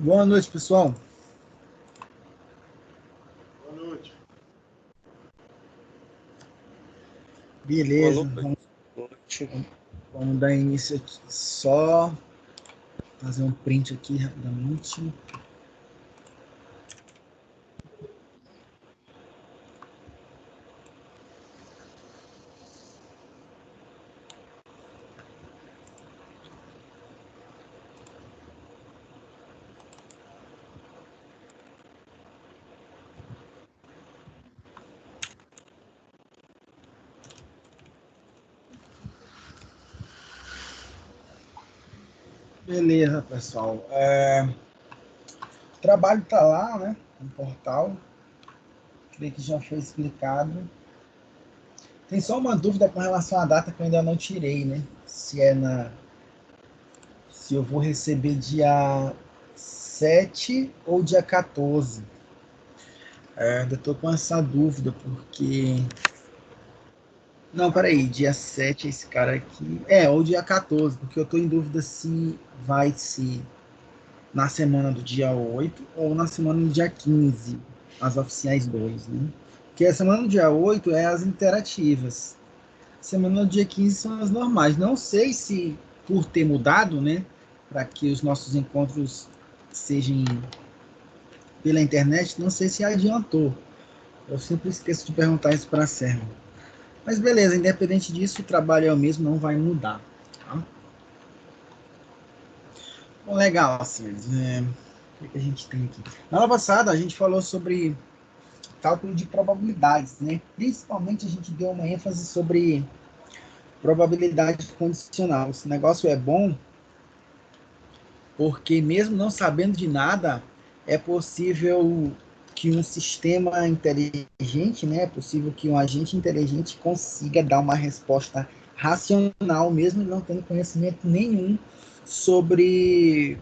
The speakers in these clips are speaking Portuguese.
Boa noite, pessoal. Boa noite. Boa Beleza, noite. vamos dar início aqui. Só fazer um print aqui rapidamente. Beleza, pessoal. O trabalho está lá, né? No portal. Creio que já foi explicado. Tem só uma dúvida com relação à data que eu ainda não tirei, né? Se eu vou receber dia 7 ou dia 14. Ainda estou com essa dúvida, porque. Não, peraí, dia 7 esse cara aqui. Ou dia 14, porque eu estou em dúvida se vai ser na semana do dia 8 ou na semana do dia 15, as oficiais 2, né? Porque a semana do dia 8 é as interativas. Semana do dia 15 são as normais. Não sei se por ter mudado, né, para que os nossos encontros sejam pela internet, não sei se adiantou. Eu sempre esqueço de perguntar isso para a Serra. Mas beleza, independente disso, o trabalho é o mesmo, não vai mudar. Tá? Bom, legal, assim, o que a gente tem aqui? Na aula passada, a gente falou sobre cálculo de probabilidades, né? Principalmente a gente deu uma ênfase sobre probabilidade condicional. Esse negócio é bom porque mesmo não sabendo de nada, é possível que um sistema inteligente, né? É possível que um agente inteligente consiga dar uma resposta racional, mesmo não tendo conhecimento nenhum sobre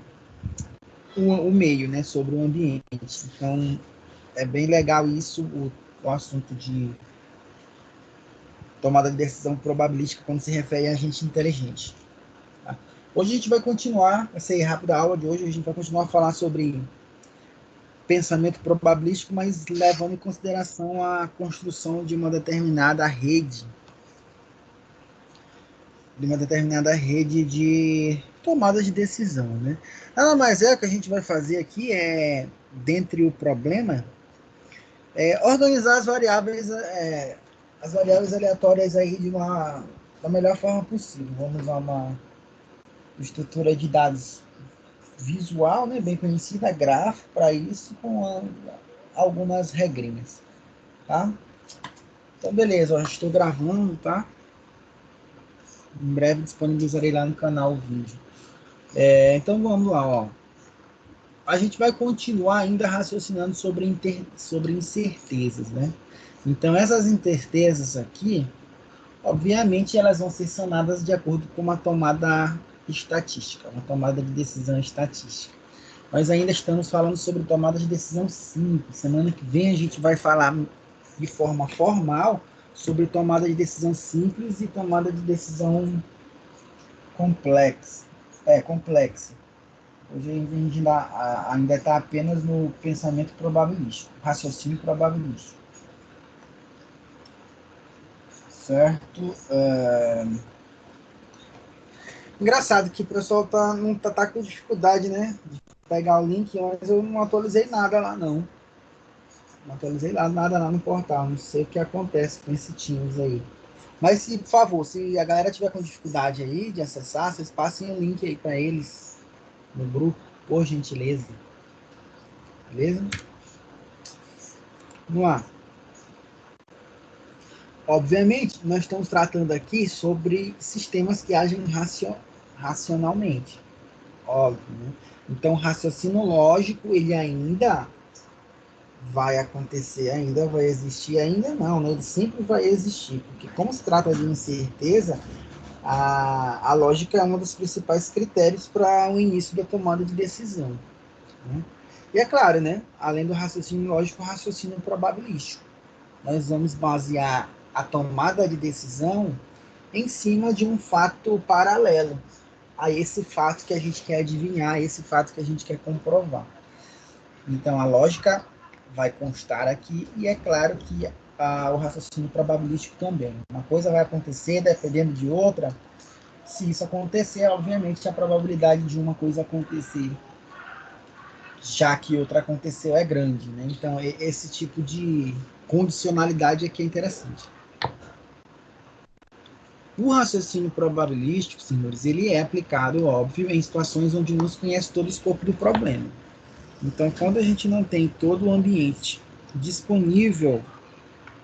o meio, né? Sobre o ambiente. Então, é bem legal isso, o assunto de tomada de decisão probabilística quando se refere a agente inteligente. Tá? Hoje a gente vai continuar, essa aí rápida aula de hoje, a gente vai continuar a falar sobre pensamento probabilístico, mas levando em consideração a construção de uma determinada rede, de tomada de decisão, né? Nada mais é o que a gente vai fazer aqui dentre o problema, organizar as variáveis aleatórias aí da melhor forma possível. Vamos usar uma estrutura de dados visual, né, bem conhecida, gráfico, para isso, com algumas regrinhas, tá? Então, beleza, eu estou gravando, tá? Em breve disponibilizarei lá no canal o vídeo. Então, vamos lá, ó. A gente vai continuar ainda raciocinando sobre incertezas, né? Então, essas incertezas aqui, obviamente, elas vão ser sanadas de acordo com uma tomada estatística, uma tomada de decisão estatística. Nós ainda estamos falando sobre tomada de decisão simples. Semana que vem a gente vai falar de forma formal sobre tomada de decisão simples e tomada de decisão complexa. Complexa. Hoje a gente ainda está apenas no pensamento probabilístico, raciocínio probabilístico. Certo? Engraçado que o pessoal não tá com dificuldade, né? De pegar o link, mas eu não atualizei nada lá, não. Não atualizei nada lá no portal. Não sei o que acontece com esse Teams aí. Mas, por favor, se a galera tiver com dificuldade aí de acessar, vocês passem o link aí para eles no grupo, por gentileza. Beleza? Vamos lá. Obviamente, nós estamos tratando aqui sobre sistemas que agem racionalmente. Óbvio, né? Então, o raciocínio lógico, ele ainda vai acontecer, ainda vai existir, ainda não, né? Ele sempre vai existir, porque como se trata de incerteza, a lógica é um dos principais critérios para o início da tomada de decisão. Né? E é claro, né? Além do raciocínio lógico, o raciocínio probabilístico. Nós vamos basear a tomada de decisão em cima de um fato paralelo. a esse fato que a gente quer adivinhar, a esse fato que a gente quer comprovar. Então, a lógica vai constar aqui, e é claro que o raciocínio probabilístico também. Uma coisa vai acontecer dependendo de outra. Se isso acontecer, obviamente, a probabilidade de uma coisa acontecer, já que outra aconteceu, é grande, né? Então, esse tipo de condicionalidade aqui é interessante. O raciocínio probabilístico, senhores, ele é aplicado, óbvio, em situações onde não se conhece todo o escopo do problema. Então, quando a gente não tem todo o ambiente disponível,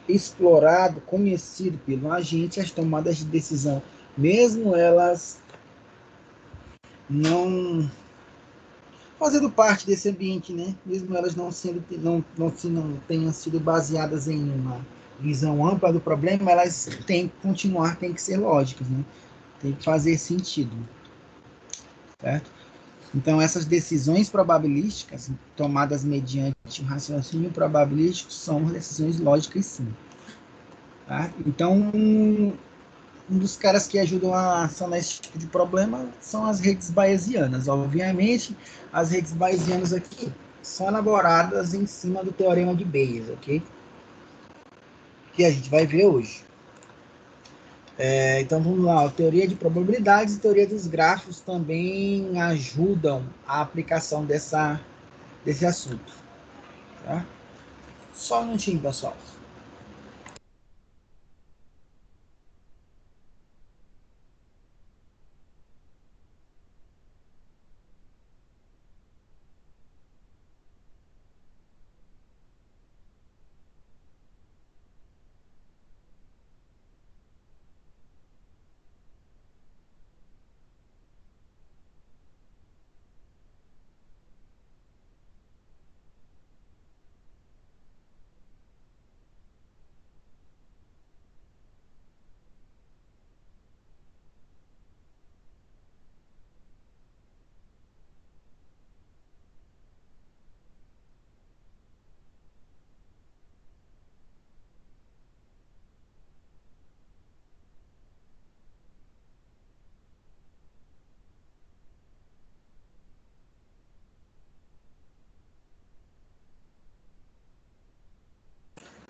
explorado, conhecido pelo agente, as tomadas de decisão, mesmo elas não fazendo parte desse ambiente, né? Mesmo elas não tenham sido baseadas em uma visão ampla do problema, elas têm que continuar, têm que ser lógicas, né? Tem que fazer sentido, certo? Então, essas decisões probabilísticas, tomadas mediante um raciocínio probabilístico, são decisões lógicas, sim. Tá? Então, um dos caras que ajudam a sanar esse tipo de problema são as redes bayesianas. Obviamente, as redes bayesianas aqui são elaboradas em cima do teorema de Bayes, ok? Que a gente vai ver hoje. Então, vamos lá. A teoria de probabilidades e teoria dos grafos também ajudam a aplicação desse assunto. Tá? Só um minutinho, pessoal.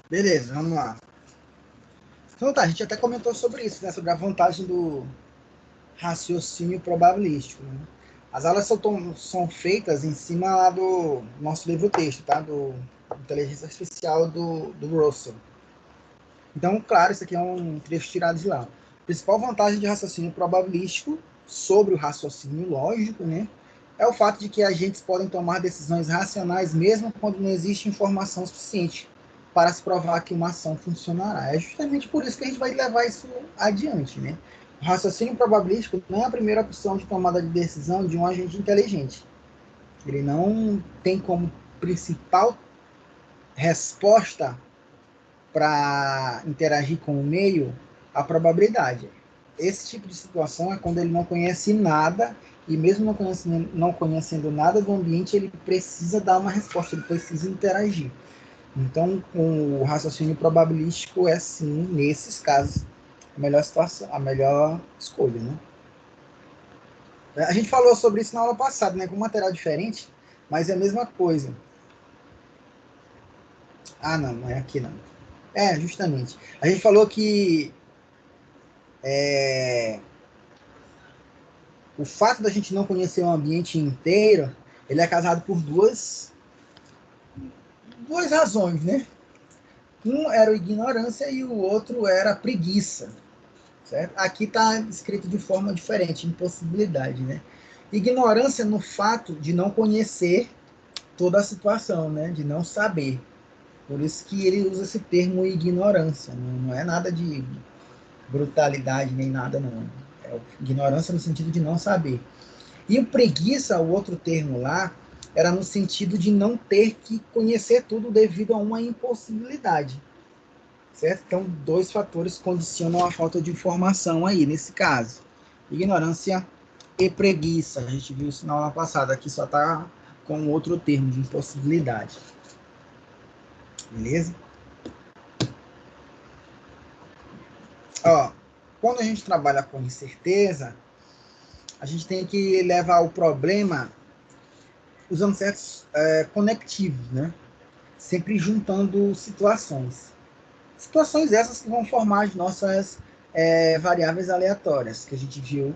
Beleza, vamos lá. Então tá, a gente até comentou sobre isso, né? Sobre a vantagem do raciocínio probabilístico. Né? As aulas são feitas em cima lá do nosso livro-texto, tá? Do Inteligência Artificial do Russell. Então, claro, isso aqui é um trecho tirado de lá. A principal vantagem de raciocínio probabilístico sobre o raciocínio lógico, né? É o fato de que agentes podem tomar decisões racionais mesmo quando não existe informação suficiente para se provar que uma ação funcionará. É justamente por isso que a gente vai levar isso adiante, né? O raciocínio probabilístico não é a primeira opção de tomada de decisão de um agente inteligente. Ele não tem como principal resposta para interagir com o meio a probabilidade. Esse tipo de situação é quando ele não conhece nada e mesmo não conhecendo nada do ambiente, ele precisa dar uma resposta, ele precisa interagir. Então, o raciocínio probabilístico é sim, nesses casos, a melhor situação, a melhor escolha, né? A gente falou sobre isso na aula passada, né? Com material diferente, mas é a mesma coisa. Ah, não, não é aqui não. É, justamente. A gente falou que o fato da gente não conhecer o ambiente inteiro, ele é causado por duas razões, né? Um era a ignorância e o outro era a preguiça, certo? Aqui está escrito de forma diferente, impossibilidade, né? Ignorância no fato de não conhecer toda a situação, né? De não saber. Por isso que ele usa esse termo ignorância. Não é nada de brutalidade nem nada, não. É ignorância no sentido de não saber. E o preguiça, o outro termo lá, era no sentido de não ter que conhecer tudo devido a uma impossibilidade. Certo? Então, dois fatores condicionam a falta de informação aí, nesse caso. Ignorância e preguiça. A gente viu isso na aula passada, aqui só está com outro termo de impossibilidade. Beleza? Ó, quando a gente trabalha com incerteza, a gente tem que levar o problema usando certos conectivos, né? Sempre juntando situações. Situações essas que vão formar as nossas variáveis aleatórias, que a gente viu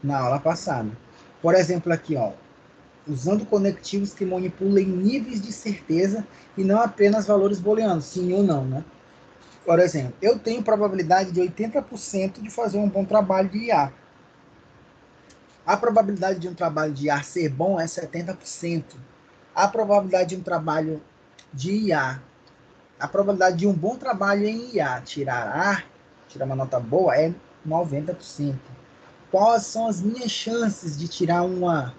na aula passada. Por exemplo, aqui, ó, usando conectivos que manipulem níveis de certeza e não apenas valores booleanos, sim ou não, né? Por exemplo, eu tenho probabilidade de 80% de fazer um bom trabalho de IA. A probabilidade de um trabalho de IA ser bom é 70%. A probabilidade de um trabalho de IA, a probabilidade de um bom trabalho em IA tirar uma nota boa é 90%. Quais são as minhas chances de tirar um A?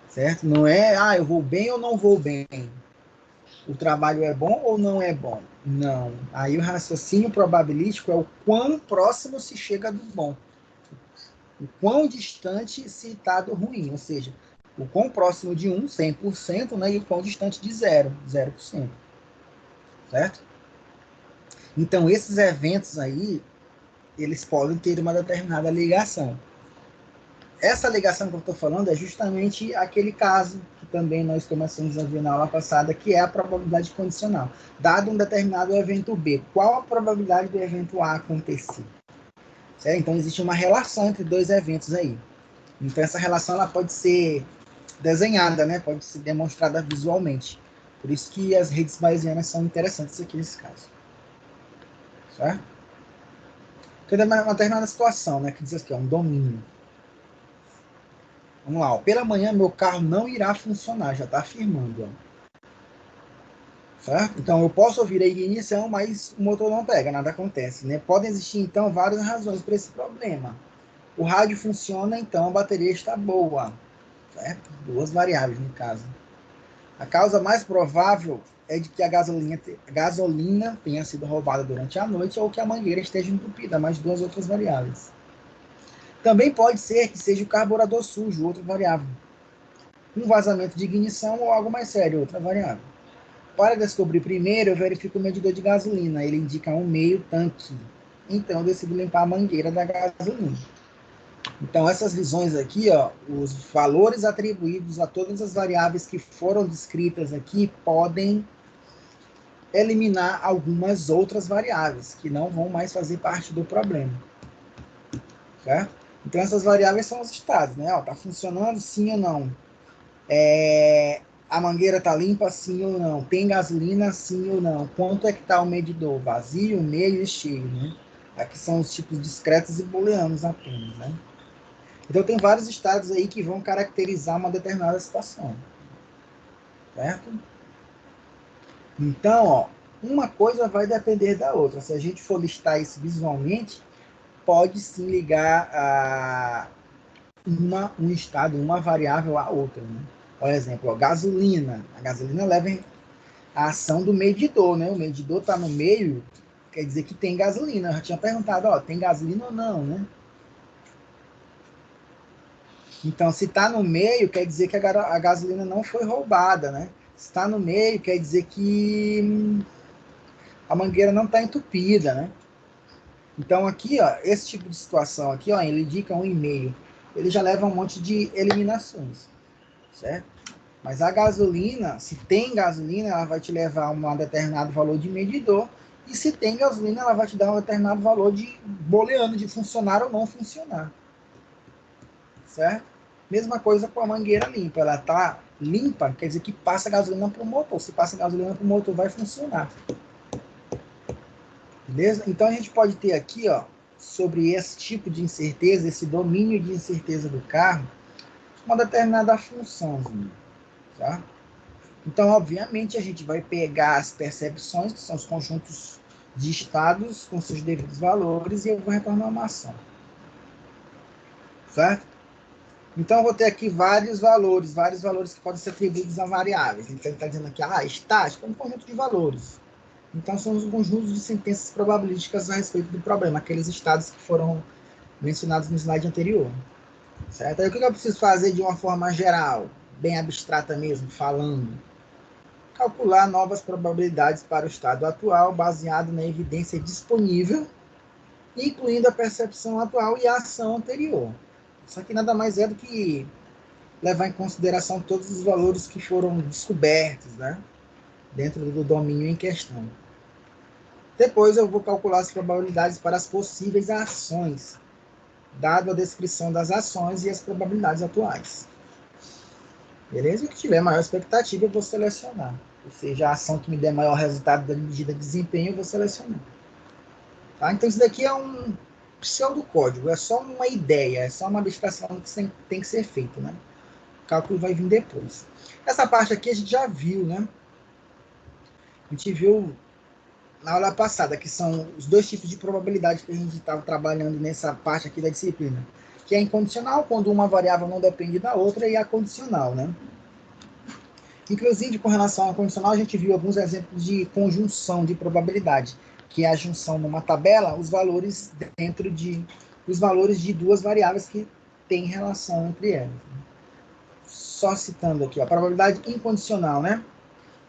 Certo? Não é, eu vou bem ou não vou bem. O trabalho é bom ou não é bom? Não. Aí o raciocínio probabilístico é o quão próximo se chega do bom. O quão distante se está do ruim. Ou seja, o quão próximo de 100%, né? E o quão distante de 0%. Certo? Então, esses eventos aí, eles podem ter uma determinada ligação. Essa ligação que eu estou falando é justamente aquele caso que também nós começamos a ver na aula passada, que é a probabilidade condicional. Dado um determinado evento B, qual a probabilidade do evento A acontecer? Certo? Então, existe uma relação entre dois eventos aí. Então, essa relação ela pode ser desenhada, né? Pode ser demonstrada visualmente. Por isso que as redes bayesianas são interessantes aqui nesse caso. Certo? Porque é uma determinada situação, né? Que diz aqui, um domínio. Vamos lá, ó. Pela manhã meu carro não irá funcionar, já está afirmando. Ó. Certo? Então eu posso ouvir a ignição, mas o motor não pega, nada acontece. Né? Podem existir então várias razões para esse problema. O rádio funciona, então a bateria está boa. Certo? Duas variáveis no caso. A causa mais provável é de que a gasolina tenha sido roubada durante a noite ou que a mangueira esteja entupida, mais duas outras variáveis. Também pode ser que seja o carburador sujo, outra variável. Um vazamento de ignição ou algo mais sério, outra variável. Para descobrir primeiro, eu verifico o medidor de gasolina. Ele indica um meio tanque. Então, eu decido limpar a mangueira da gasolina. Então, essas visões aqui, ó, os valores atribuídos a todas as variáveis que foram descritas aqui podem eliminar algumas outras variáveis que não vão mais fazer parte do problema. Certo? Então, essas variáveis são os estados, né? Ó, tá funcionando sim ou não? A mangueira tá limpa sim ou não? Tem gasolina sim ou não? Quanto é que tá o medidor? Vazio, meio e cheio, né? Aqui são os tipos discretos e booleanos apenas, né? Então tem vários estados aí que vão caracterizar uma determinada situação. Certo? Então, ó, uma coisa vai depender da outra. Se a gente for listar isso visualmente, pode sim ligar um estado, uma variável à outra, né? Por exemplo, a gasolina. A gasolina leva a ação do medidor, né? O medidor está no meio, quer dizer que tem gasolina. Eu já tinha perguntado, ó, tem gasolina ou não, né? Então, se está no meio, quer dizer que a gasolina não foi roubada, né? Se está no meio, quer dizer que a mangueira não está entupida, né? Então, aqui, ó, esse tipo de situação aqui, ó, ele indica um e-mail. Ele já leva um monte de eliminações, certo? Mas a gasolina, se tem gasolina, ela vai te levar a um determinado valor de medidor. E se tem gasolina, ela vai te dar um determinado valor de booleano, de funcionar ou não funcionar. Certo? Mesma coisa com a mangueira limpa. Ela está limpa, quer dizer que passa gasolina para o motor. Se passa gasolina para o motor, vai funcionar. Beleza? Então a gente pode ter aqui, ó, sobre esse tipo de incerteza, esse domínio de incerteza do carro, uma determinada função. Tá? Então, obviamente, a gente vai pegar as percepções, que são os conjuntos de estados com seus devidos valores, e eu vou retornar uma ação. Certo? Então, eu vou ter aqui vários valores que podem ser atribuídos a variáveis. Então, ele está dizendo aqui, estático é um conjunto de valores. Então, são os conjuntos de sentenças probabilísticas a respeito do problema, aqueles estados que foram mencionados no slide anterior. Certo? Aí, o que eu preciso fazer de uma forma geral, bem abstrata mesmo, falando? Calcular novas probabilidades para o estado atual, baseado na evidência disponível, incluindo a percepção atual e a ação anterior. Isso aqui nada mais é do que levar em consideração todos os valores que foram descobertos, né, dentro do domínio em questão. Depois eu vou calcular as probabilidades para as possíveis ações, dado a descrição das ações e as probabilidades atuais. Beleza? O que tiver maior expectativa, eu vou selecionar. Ou seja, a ação que me der maior resultado da medida de desempenho, eu vou selecionar. Tá? Então, isso daqui é um pseudocódigo, é só uma ideia, é só uma abstração que tem que ser feita, né? O cálculo vai vir depois. Essa parte aqui a gente já viu, né? A gente viu na aula passada, que são os dois tipos de probabilidade que a gente estava trabalhando nessa parte aqui da disciplina. Que é incondicional, quando uma variável não depende da outra, e a condicional, né? Inclusive, com relação à condicional, a gente viu alguns exemplos de conjunção de probabilidade, que é a junção numa tabela, os valores os valores de duas variáveis que têm relação entre elas. Só citando aqui, a probabilidade incondicional, né?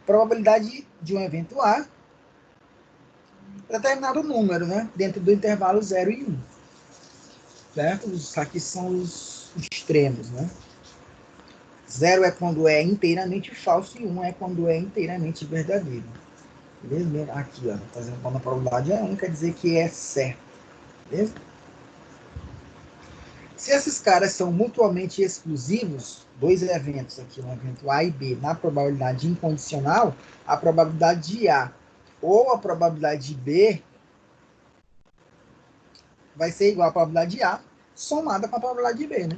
Probabilidade de um evento A, determinado número, né? Dentro do intervalo 0 e 1. Certo? Aqui são os extremos, né? 0 é quando é inteiramente falso e 1 é quando é inteiramente verdadeiro. Beleza? Aqui, ó, fazendo quando a probabilidade é 1, quer dizer que é certo. Beleza? Se esses caras são mutuamente exclusivos, dois eventos aqui, um evento A e B, na probabilidade incondicional, a probabilidade de A ou a probabilidade de B vai ser igual à probabilidade de A somada com a probabilidade de B, né?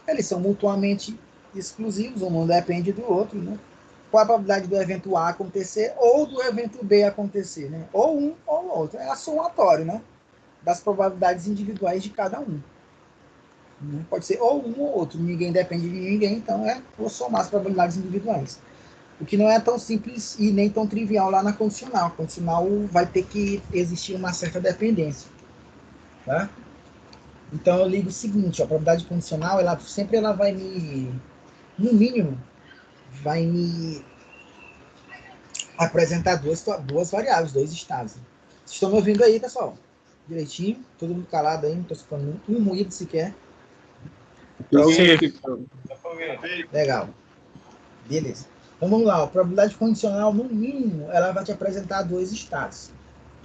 Eles são mutuamente exclusivos, um não depende do outro, né? Qual a probabilidade do evento A acontecer ou do evento B acontecer, né? Ou um ou outro. É a somatório, né? Das probabilidades individuais de cada um. Pode ser ou um ou outro. Ninguém depende de ninguém, então vou somar as probabilidades individuais. O que não é tão simples e nem tão trivial lá na condicional. A condicional vai ter que existir uma certa dependência. Tá? Então eu ligo o seguinte, a probabilidade condicional, ela sempre vai me, no mínimo, vai me apresentar duas variáveis, dois estados. Vocês estão me ouvindo aí, pessoal? Direitinho? Todo mundo calado aí, não estou escutando um ruído sequer. Legal. Beleza. Então vamos lá, a probabilidade condicional, no mínimo, ela vai te apresentar dois estados,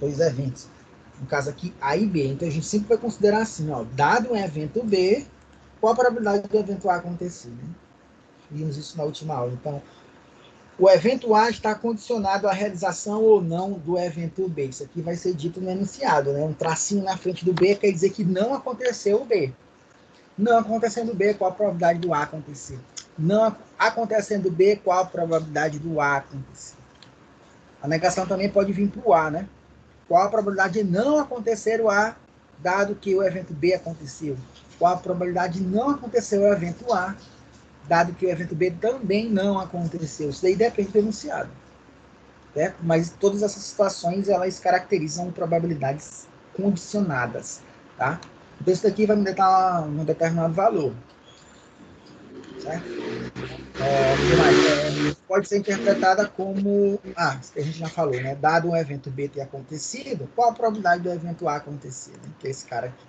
dois eventos. No caso aqui, A e B. Então a gente sempre vai considerar assim, ó, dado um evento B, qual a probabilidade do evento A acontecer, né? Vimos isso na última aula. Então, o evento A está condicionado à realização ou não do evento B. Isso aqui vai ser dito no enunciado, né? Um tracinho na frente do B quer dizer que não aconteceu o B. Não acontecendo B, qual a probabilidade do A acontecer? Não acontecendo B, qual a probabilidade do A acontecer? A negação também pode vir para o A, né? Qual a probabilidade de não acontecer o A, dado que o evento B aconteceu? Qual a probabilidade de não acontecer o evento A, dado que o evento B também não aconteceu? Isso daí depende do enunciado. Certo? Mas todas essas situações, elas caracterizam probabilidades condicionadas. Tá? Então, isso daqui vai me dar um determinado valor. Certo? Pode ser interpretada como... isso que a gente já falou, né? Dado um evento B ter acontecido, qual a probabilidade do evento A acontecer? Né? Que é esse cara aqui.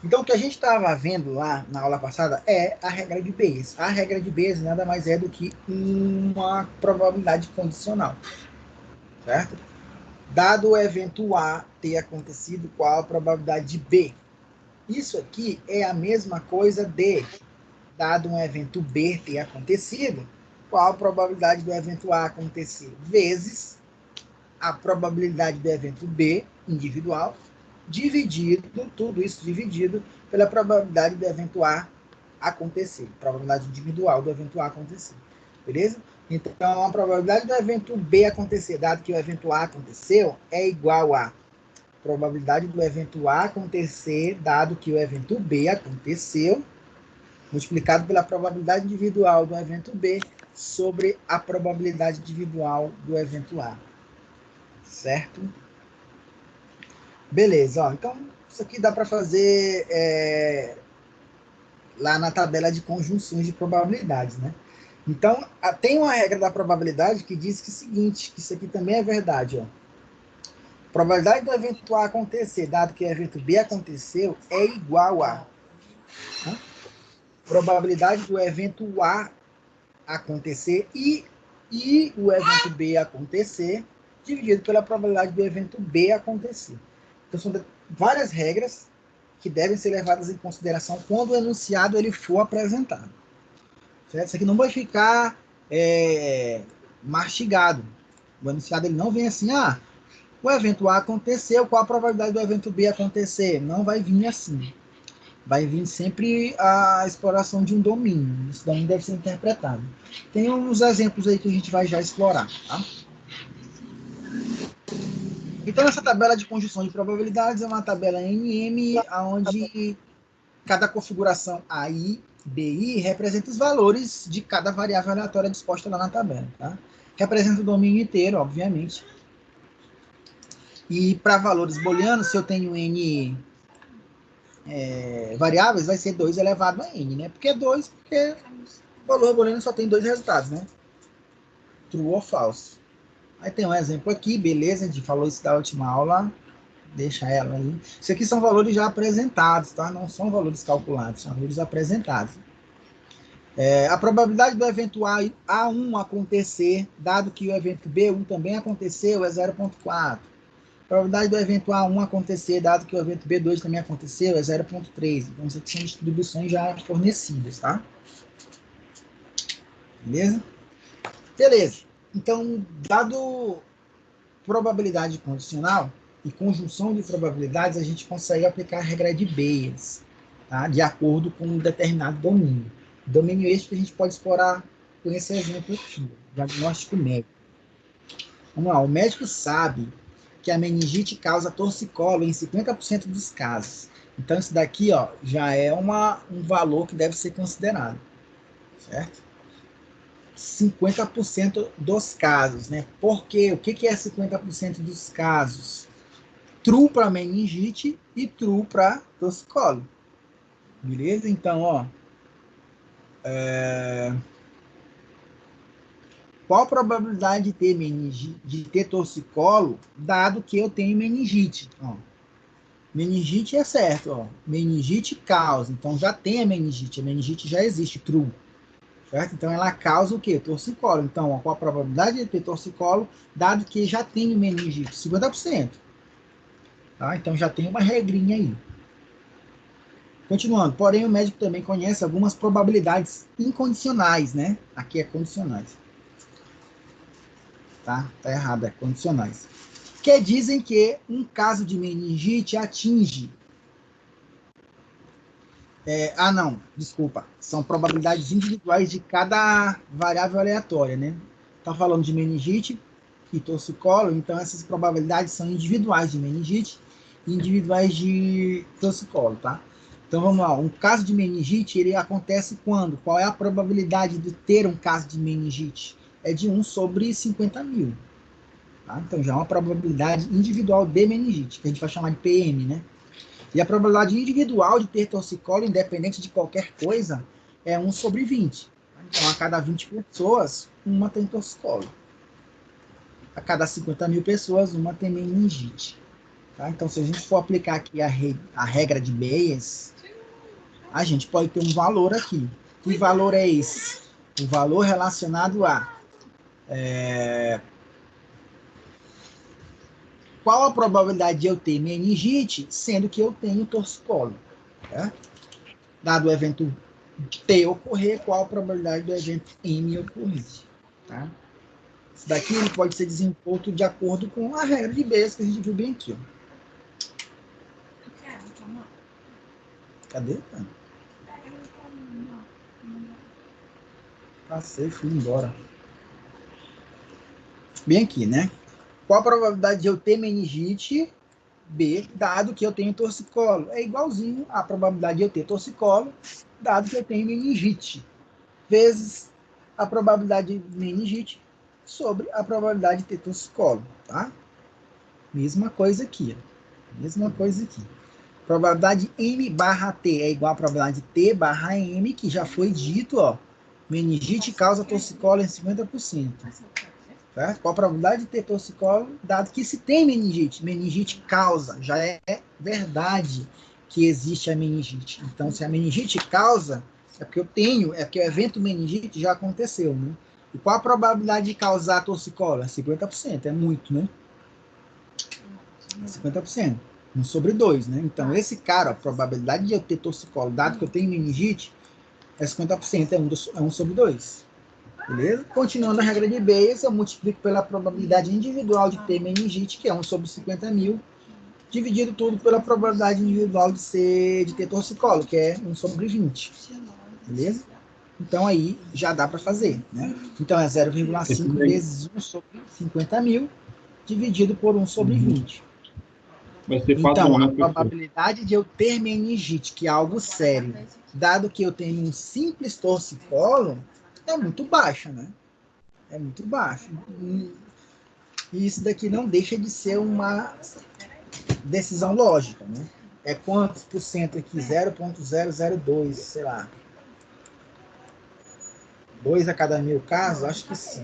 Então, o que a gente estava vendo lá na aula passada é a regra de Bayes. A regra de Bayes nada mais é do que uma probabilidade condicional. Certo? Dado o evento A ter acontecido, qual a probabilidade de B? Isso aqui é a mesma coisa de, dado um evento B ter acontecido, qual a probabilidade do evento A acontecer? Vezes a probabilidade do evento B, individual, dividido, tudo isso dividido pela probabilidade do evento A acontecer. Probabilidade individual do evento A acontecer. Beleza? Então, a probabilidade do evento B acontecer, dado que o evento A aconteceu, é igual a probabilidade do evento A acontecer, dado que o evento B aconteceu, multiplicado pela probabilidade individual do evento B sobre a probabilidade individual do evento A. Certo? Beleza, ó, então isso aqui dá para fazer lá na tabela de conjunções de probabilidades, né? Então, tem uma regra da probabilidade que diz que é o seguinte, que isso aqui também é verdade, ó. Probabilidade do evento A acontecer, dado que o evento B aconteceu, é igual a Tá? Probabilidade do evento A acontecer e o evento B acontecer, dividido pela probabilidade do evento B acontecer. Então, são várias regras que devem ser levadas em consideração quando o enunciado ele for apresentado. Certo? Isso aqui não vai ficar mastigado. O enunciado ele não vem assim, o evento A aconteceu, qual a probabilidade do evento B acontecer? Não vai vir assim. Vai vir sempre a exploração de um domínio. Esse domínio deve ser interpretado. Tem uns exemplos aí que a gente vai já explorar. Tá? Então, essa tabela de conjunção de probabilidades é uma tabela NM, onde cada configuração AI, BI, representa os valores de cada variável aleatória disposta lá na tabela. Tá? Representa o domínio inteiro, obviamente. E para valores booleanos, se eu tenho N variáveis, vai ser 2 elevado a N, né? Por que 2? Porque o valor booleano só tem 2 resultados, né? True ou false. Aí tem um exemplo aqui, beleza? A gente falou isso da última aula. Deixa ela ali. Isso aqui são valores já apresentados, tá? Não são valores calculados, são valores apresentados. A probabilidade do evento A1 acontecer, dado que o evento B1 também aconteceu, é 0,4. A probabilidade do evento A1 acontecer, dado que o evento B2 também aconteceu, é 0,3. Então, isso aqui são distribuições já fornecidas, tá? Beleza? Beleza. Então, dado probabilidade condicional e conjunção de probabilidades, a gente consegue aplicar a regra de Bayes, tá? De acordo com um determinado domínio. Domínio este que a gente pode explorar com esse exemplo aqui, diagnóstico médico. Vamos lá, o médico sabe que a meningite causa torcicolo em 50% dos casos. Então, isso daqui já é um valor que deve ser considerado, certo? 50% dos casos, né? Por quê? O que é 50% dos casos? True para meningite e true para torcicolo. Beleza? Então, qual a probabilidade de ter meningite, de ter torcicolo, dado que eu tenho meningite? Meningite é certo, meningite causa, então já tem a meningite já existe, true. Certo? Então ela causa o quê? Torcicolo. Então, qual a probabilidade de ter torcicolo, dado que já tem meningite? 50%. Tá? Então já tem uma regrinha aí. Continuando, porém o médico também conhece algumas probabilidades incondicionais, né? Aqui é condicionais. Tá errado, é condicionais. Que dizem que um caso de meningite atinge... não, desculpa. São probabilidades individuais de cada variável aleatória, né? Tá falando de meningite e torcicolo, então essas probabilidades são individuais de meningite e individuais de torcicolo, tá? Então vamos lá, um caso de meningite, ele acontece quando? Qual é a probabilidade de ter um caso de meningite? É de 1 sobre 50 mil. Tá? Então já é uma probabilidade individual de meningite, que a gente vai chamar de PM, né? E a probabilidade individual de ter torcicolo, independente de qualquer coisa, é 1 sobre 20. Então a cada 20 pessoas, uma tem torcicolo. A cada 50 mil pessoas, uma tem meningite. Tá? Então, se a gente for aplicar aqui a regra de Bayes, a gente pode ter um valor aqui. Que valor é esse? O valor relacionado a qual a probabilidade de eu ter meningite, sendo que eu tenho torcicolo. Tá? Dado o evento T ocorrer, qual a probabilidade do evento M ocorrer. Tá? Isso daqui ele pode ser desenvolto de acordo com a regra de Bayes que a gente viu bem aqui. Cadê? Passei, fui embora. Bem aqui, né? Qual a probabilidade de eu ter meningite? B, dado que eu tenho torcicolo. É igualzinho à probabilidade de eu ter torcicolo, dado que eu tenho meningite. Vezes a probabilidade de meningite sobre a probabilidade de ter torcicolo, tá? Mesma coisa aqui, ó. Mesma coisa aqui. Probabilidade M barra T é igual à probabilidade T barra M, que já foi dito, ó. Meningite causa torcicolo em 50%. Certo? Qual a probabilidade de ter torcicolo, dado que se tem meningite? Meningite causa, já é verdade. que existe a meningite. Então, se a meningite causa, é porque o evento meningite já aconteceu, né? E qual a probabilidade de causar torcicolo? 50%, é muito, né? 50%. 1 sobre 2, né? Então, esse cara, a probabilidade de eu ter torcicolo, dado que eu tenho meningite, é 50%, é 1 sobre 2. Beleza? Continuando a regra de Bayes, eu multiplico pela probabilidade individual de ter meningite, que é 1 sobre 50 mil, dividido tudo pela probabilidade individual de ter torcicolo, que é 1 sobre 20. Beleza? Então aí já dá para fazer, né? Então é 0,5 vezes 1 sobre 50 mil, dividido por 1 sobre 20. Vai ser Então, padrão, a né, professor? probabilidade de eu ter meningite, que é algo sério, dado que eu tenho um simples torcicolo, é muito baixa, né? É muito baixa. E isso daqui não deixa de ser uma decisão lógica, né? É quantos por cento aqui? 0,002, sei lá. 2 a cada 1000 casos? Acho que sim.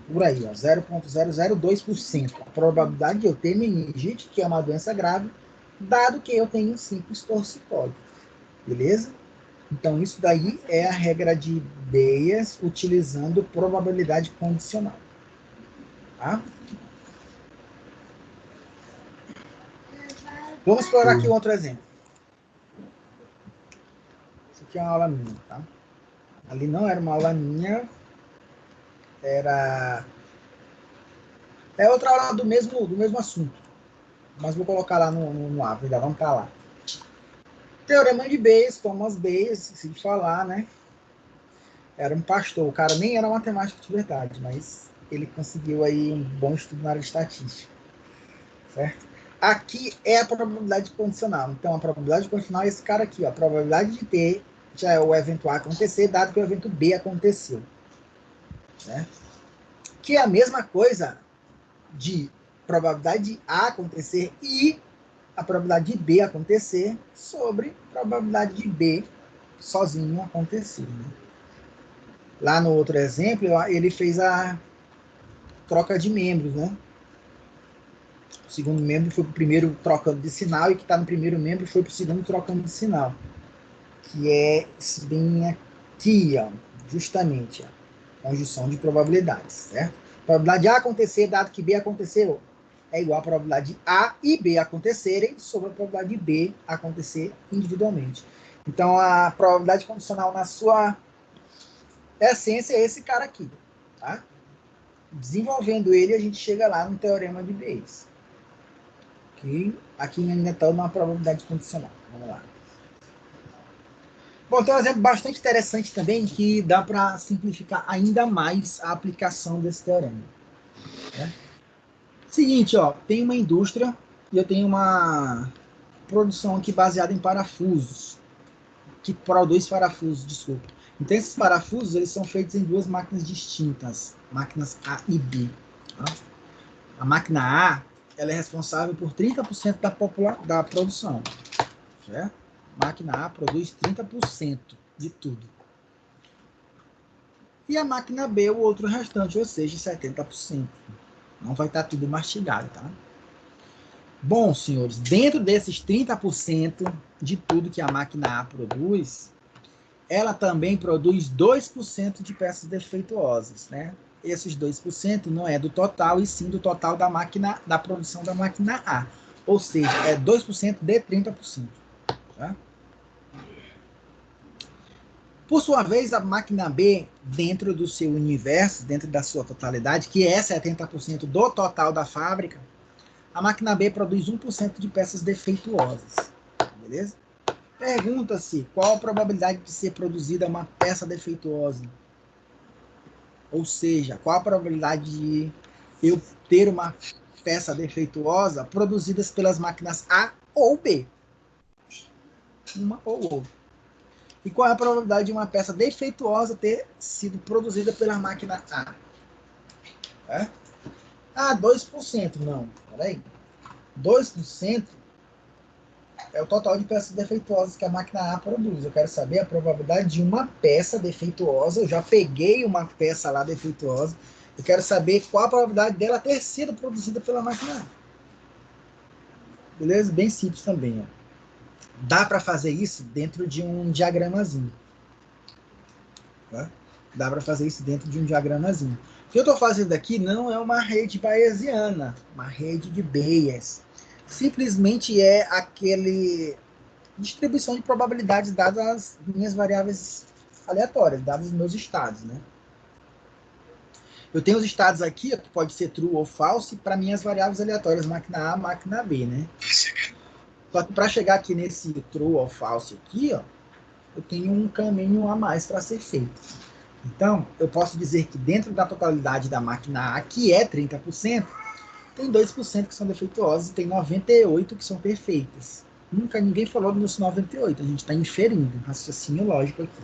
Por aí, ó, 0,002%. A probabilidade de eu ter meningite, que é uma doença grave, dado que eu tenho um simples torcicolo. Beleza? Então, isso daí é a regra de Bayes utilizando probabilidade condicional. Tá? Vamos explorar aqui outro exemplo. Isso aqui é uma aula minha, tá? Ali não era uma aula minha, era... É outra aula do mesmo assunto. Mas vou colocar lá no app, ainda vamos estar lá. Teorema de Bayes, Thomas Bayes, se falar, né? Era um pastor, o cara nem era matemático de verdade, mas ele conseguiu aí um bom estudo na área de estatística. Certo? Aqui é a probabilidade condicional. Então, a probabilidade condicional é esse cara aqui, ó. A probabilidade de ter já é o evento A acontecer, dado que o evento B aconteceu. Né? Que é a mesma coisa de probabilidade de A acontecer e a probabilidade de B acontecer sobre a probabilidade de B sozinho acontecer. Né? Lá no outro exemplo, ele fez a troca de membros, né? O segundo membro foi para o primeiro trocando de sinal e que está no primeiro membro foi para o segundo trocando de sinal. Que é esse bem aqui, ó, justamente, ó, conjunção de probabilidades, certo? A probabilidade de A acontecer, dado que B aconteceu, é igual à probabilidade de A e B acontecerem sobre a probabilidade de B acontecer individualmente. Então, a probabilidade condicional na sua essência é esse cara aqui, tá? Desenvolvendo ele, a gente chega lá no teorema de Bayes. Que aqui ainda está numa probabilidade condicional. Vamos lá. Bom, tem um exemplo bastante interessante também que dá para simplificar ainda mais a aplicação desse teorema. Né? Seguinte, ó, tem uma indústria e eu tenho uma produção aqui baseada em parafusos, que produz parafusos, desculpa. Então, esses parafusos eles são feitos em duas máquinas distintas, máquinas A e B. Tá? A máquina A ela é responsável por 30% da produção. Certo? A máquina A produz 30% de tudo. E a máquina B, o outro restante, ou seja, 70%. Não vai estar tudo mastigado, tá? Bom, senhores, dentro desses 30% de tudo que a máquina A produz, ela também produz 2% de peças defeituosas, né? Esses 2% não é do total, e sim do total da produção da máquina A. Ou seja, é 2% de 30%. Tá? Por sua vez, a máquina B, dentro do seu universo, dentro da sua totalidade, que é 70% do total da fábrica, a máquina B produz 1% de peças defeituosas. Beleza? Pergunta-se qual a probabilidade de ser produzida uma peça defeituosa. Ou seja, qual a probabilidade de eu ter uma peça defeituosa produzidas pelas máquinas A ou B. Uma ou outra. E qual é a probabilidade de uma peça defeituosa ter sido produzida pela máquina A? É? Ah, 2%. Não, peraí. 2% é o total de peças defeituosas que a máquina A produz. Eu quero saber a probabilidade de uma peça defeituosa. Eu já peguei uma peça lá defeituosa. Eu quero saber qual a probabilidade dela ter sido produzida pela máquina A. Beleza? Bem simples também. Ó. Dá para fazer isso dentro de um diagramazinho. Tá? Dá para fazer isso dentro de um diagramazinho. O que eu estou fazendo aqui não é uma rede bayesiana, uma rede de Bayes. Simplesmente é aquele distribuição de probabilidades dadas as minhas variáveis aleatórias, dados os meus estados, né? Eu tenho os estados aqui, que pode ser true ou false, para minhas variáveis aleatórias, máquina A, máquina B, né? Só que para chegar aqui nesse true ou false aqui, ó, eu tenho um caminho a mais para ser feito. Então, eu posso dizer que dentro da totalidade da máquina A, que é 30%, tem 2% que são defeituosas e tem 98% que são perfeitas. Nunca ninguém falou dos 98%, a gente está inferindo, raciocínio lógico aqui.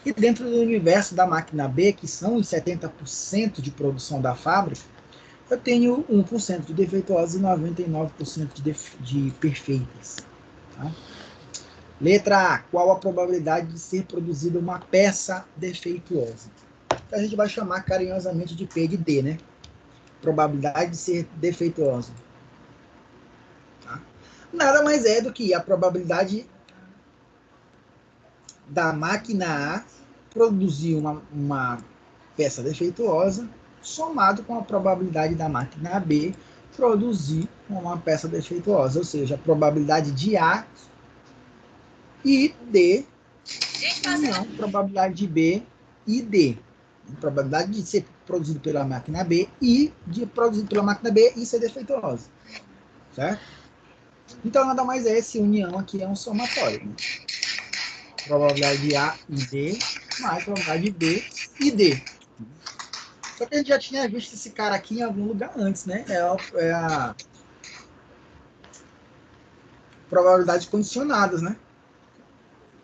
E dentro do universo da máquina B, que são os 70% de produção da fábrica, eu tenho 1% de defeituosas e 99% de perfeitas. Tá? Letra A. Qual a probabilidade de ser produzida uma peça defeituosa? A gente vai chamar carinhosamente de P de D, né? Probabilidade de ser defeituosa. Tá? Nada mais é do que a probabilidade da máquina A produzir uma peça defeituosa somado com a probabilidade da máquina B produzir uma peça defeituosa, ou seja, a probabilidade de A e D, não, probabilidade de B e D. A probabilidade de ser produzido pela máquina B e de produzido pela máquina B e ser defeituosa. Certo? Então, nada mais é esse união aqui, é um somatório. Né? Probabilidade de A e D mais probabilidade de B e D. Só que a gente já tinha visto esse cara aqui em algum lugar antes, né? É a probabilidades condicionadas, né?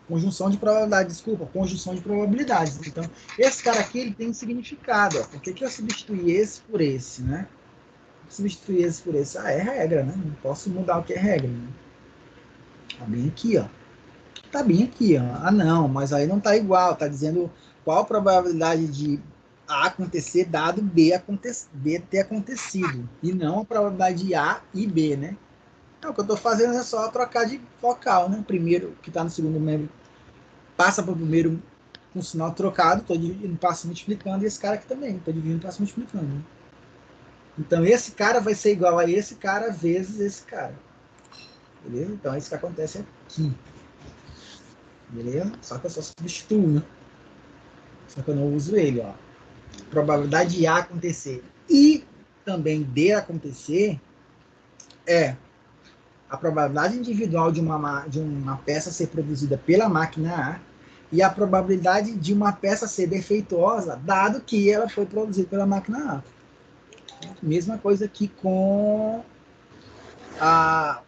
Conjunção de probabilidades, desculpa, conjunção de probabilidades. Então, esse cara aqui, ele tem um significado. Ó. Por que eu substituí esse por esse, né? Substituir esse por esse. Ah, é regra, né? Não posso mudar o que é regra. Né? Tá bem aqui, ó. Tá bem aqui, ó. Ah, não, mas aí não tá igual. Tá dizendo qual a probabilidade de A acontecer dado B ter acontecido. E não a probabilidade de A e B, né? Não, o que eu tô fazendo é só trocar de vocal, né? Primeiro, que tá no segundo membro, passa para o primeiro com um sinal trocado, tô dividindo, passo multiplicando, e esse cara aqui também, tô dividindo, passo multiplicando. Né? Então, esse cara vai ser igual a esse cara vezes esse cara. Beleza? Então, é isso que acontece aqui. Beleza? Só que eu só substituo, né? Só que eu não uso ele, ó. Probabilidade de A acontecer e também D acontecer é a probabilidade individual de uma peça ser produzida pela máquina A e a probabilidade de uma peça ser defeituosa, dado que ela foi produzida pela máquina A. Mesma coisa aqui com a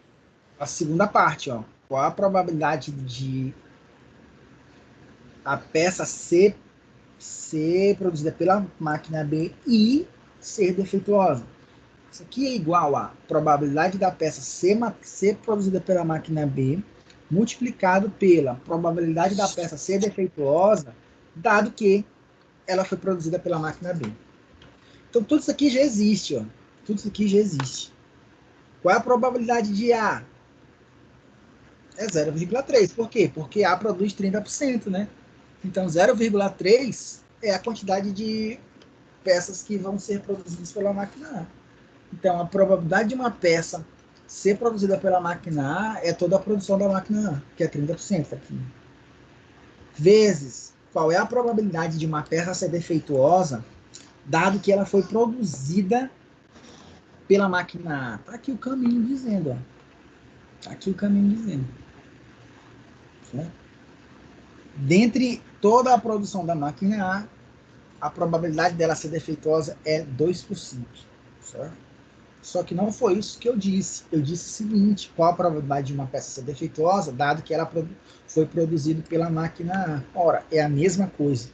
segunda parte. Ó. Qual a probabilidade de a peça ser produzida pela máquina B e ser defeituosa? Isso aqui é igual a probabilidade da peça ser produzida pela máquina B multiplicado pela probabilidade da peça ser defeituosa, dado que ela foi produzida pela máquina B. Então, tudo isso aqui já existe. Ó. Tudo isso aqui já existe. Qual é a probabilidade de A? É 0,3. Por quê? Porque A produz 30%, né? Então, 0,3 é a quantidade de peças que vão ser produzidas pela máquina A. Então, a probabilidade de uma peça ser produzida pela máquina A é toda a produção da máquina A, que é 30% aqui. Vezes, qual é a probabilidade de uma peça ser defeituosa, dado que ela foi produzida pela máquina A? Está aqui o caminho dizendo. Está aqui o caminho dizendo. Certo? Dentre toda a produção da máquina A probabilidade dela ser defeituosa é 2%. Certo? Só que não foi isso que eu disse. Eu disse o seguinte: qual a probabilidade de uma peça ser defeituosa, dado que ela foi produzida pela máquina A? Ora, é a mesma coisa.